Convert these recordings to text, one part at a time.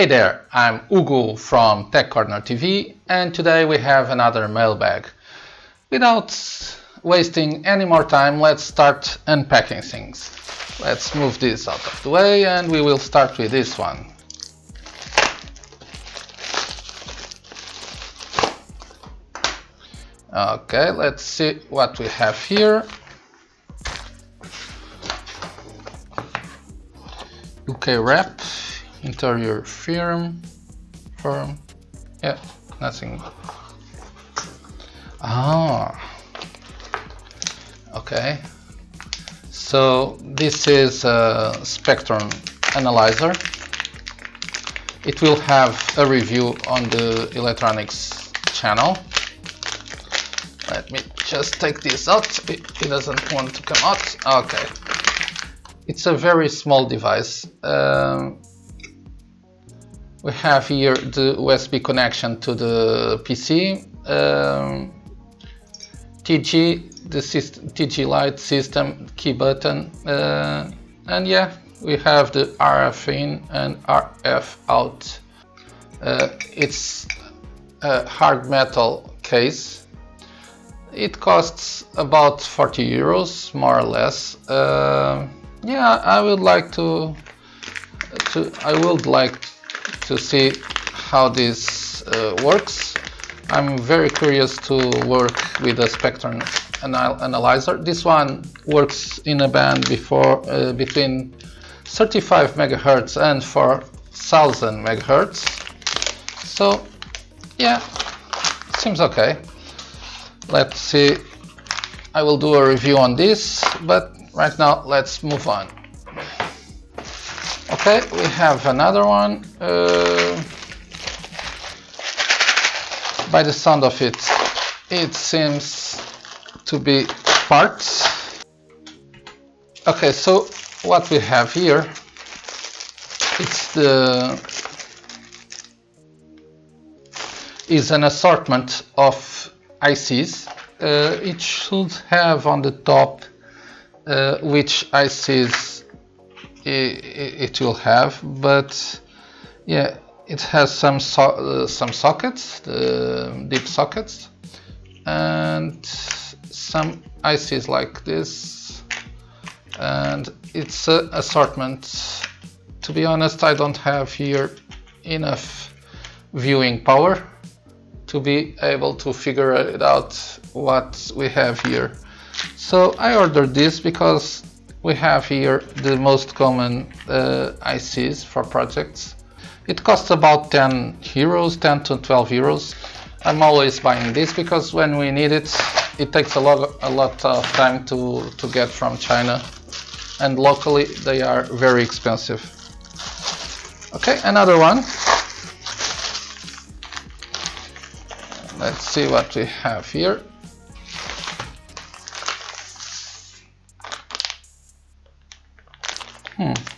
Hey there, I'm Hugo from TechCornerTV, and today we have another mailbag. Without wasting any more time, let's start unpacking things. Let's move this out of the way and we will start with this one. Okay, let's see what we have here. UK wrap, interior firm, yeah, nothing. Okay, so this is a spectrum analyzer. It will have a review on the electronics channel. Let me just take this out, it doesn't want to come out. Okay, it's a very small device. We have here the USB connection to the PC, TG, the system, TG light system, key button, and yeah, we have the RF in and RF out. It's a hard metal case. It costs about 40 euros, more or less. Yeah, I would like to see how this works. I'm very curious to work with a spectrum analyzer. This one works in a band between 35 MHz and 4000 MHz. So yeah, seems okay. Let's see. I will do a review on this, but right now let's move on. Okay, we have another one. By the sound of it, it seems to be parts. Okay, so what we have here, is an assortment of ICs. It should have on the top which ICs it will have, but yeah, it has some sockets, deep sockets, and some ICs like this, and it's an assortment. To be honest, I don't have here enough viewing power to be able to figure it out what we have here. So I ordered this because we have here the most common ICs for projects. It costs about 10 euros, 10 to 12 euros. I'm always buying this because when we need it, it takes a lot of time to get from China, and locally they are very expensive. Okay, another one. Let's see what we have here.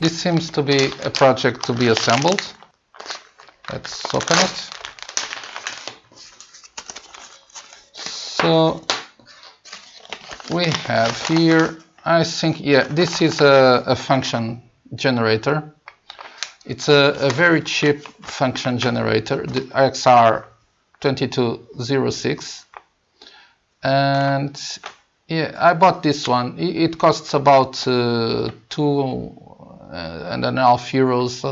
This seems to be a project to be assembled. Let's open it. So we have here, I think, yeah, this is a function generator. It's a very cheap function generator, the XR2206. And yeah, I bought this one. It costs about 2.5 euros,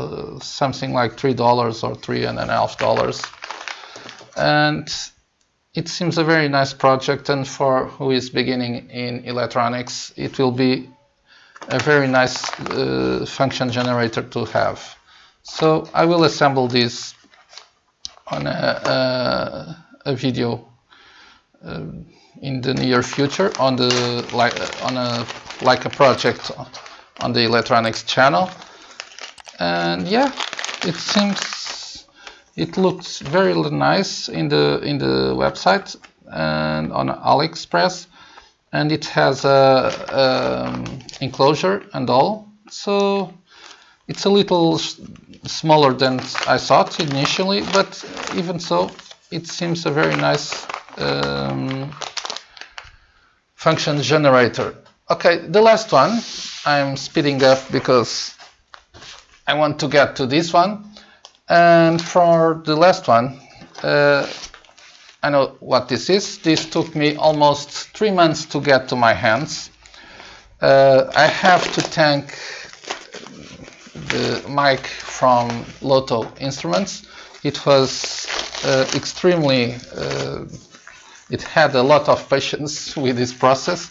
something like $3 or $3.50. And it seems a very nice project, and for who is beginning in electronics, it will be a very nice function generator to have. So I will assemble this on a video in the near future on a project on the electronics channel. And yeah, it looks very nice in the website and on AliExpress, and it has a enclosure and all. So it's a little smaller than I thought initially, but even so, it seems a very nice function generator. Okay, the last one, I'm speeding up because I want to get to this one. And for the last one, I know what this is. This took me almost 3 months to get to my hands. I have to thank the mic from Loto Instruments. It was extremely, it had a lot of patience with this process.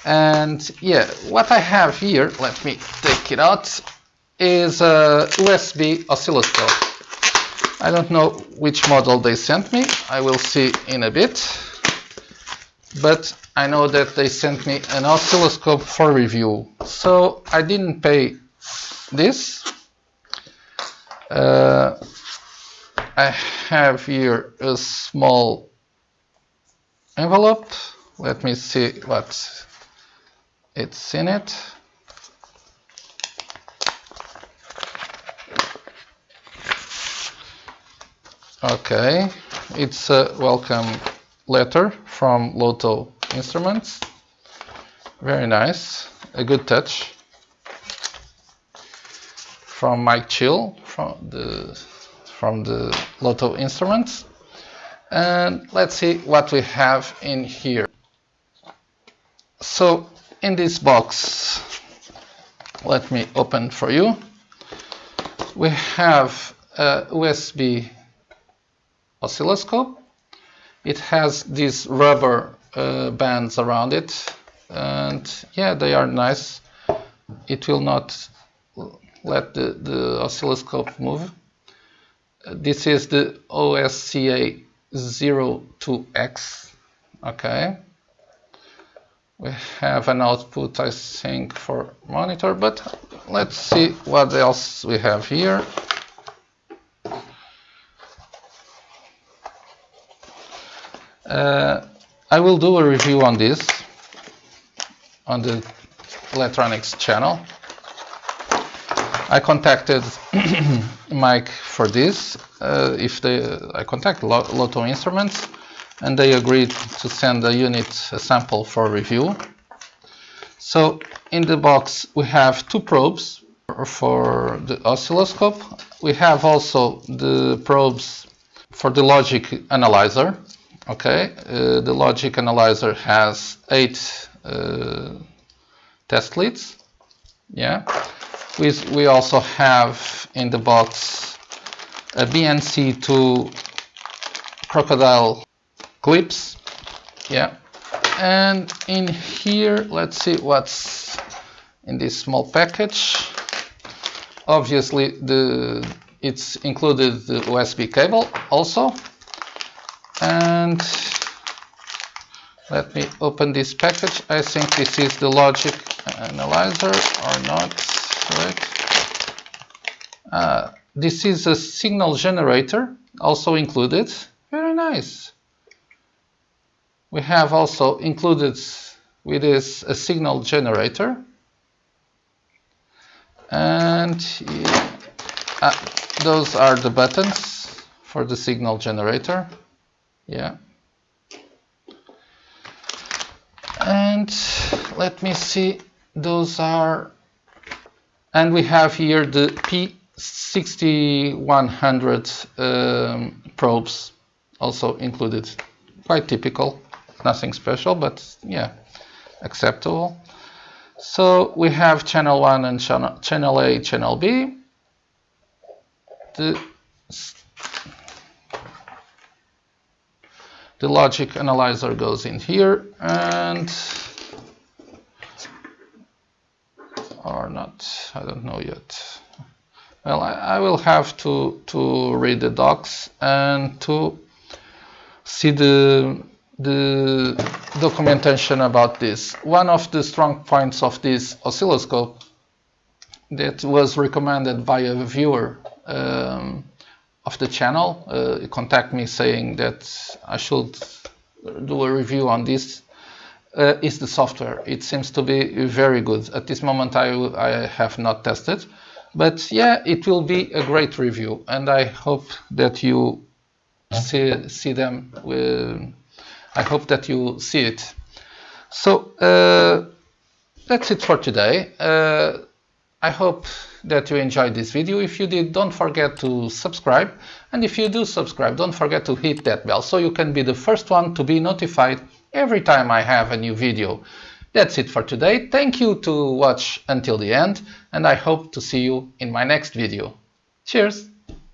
And yeah, what I have here, let me take it out, is a USB oscilloscope. I don't know which model they sent me. I will see in a bit. But I know that they sent me an oscilloscope for review. So I didn't pay this. I have here a small envelope. Let me see what it's in it. Okay, it's a welcome letter from Loto Instruments. Very nice, a good touch. From Mike Chill, from the Loto Instruments. And let's see what we have in here. So in this box, let me open for you. We have a USB oscilloscope. It has these rubber bands around it, and yeah, they are nice. It will not let the oscilloscope move. This is the OSCA02X. Okay. We have an output, I think, for monitor, but let's see what else we have here. I will do a review on this on the electronics channel. I contacted Mike for this. I contacted Loto Instruments, and they agreed to send a sample for review. So in the box we have 2 probes for the oscilloscope. We have also the probes for the logic analyzer. Okay, the logic analyzer has 8 test leads. Yeah. We also have in the box a BNC2 crocodile clips. Yeah. And in here, let's see what's in this small package. Obviously, it's included the USB cable also. And let me open this package. I think this is the logic analyzer or not. Right. This is a signal generator also included. Very nice. We have also included with this a signal generator. And yeah, those are the buttons for the signal generator. Yeah. And let me see, those are, and we have here the P6100 probes also included. Quite typical, nothing special, but yeah, acceptable. So we have channel 1 and channel A, channel B. The logic analyzer goes in here, and or not, I don't know yet. Well, I will have to read the docs and to see the documentation about this. One of the strong points of this oscilloscope that was recommended by a viewer of the channel, contact me saying that I should do a review on this, is the software. It seems to be very good. At this moment I have not tested, but yeah, it will be a great review, and I hope that you see them. I hope that you see it. So that's it for today. I hope that you enjoyed this video. If you did, don't forget to subscribe. And if you do subscribe, don't forget to hit that bell so you can be the first one to be notified every time I have a new video. That's it for today. Thank you to watch until the end, and I hope to see you in my next video. Cheers!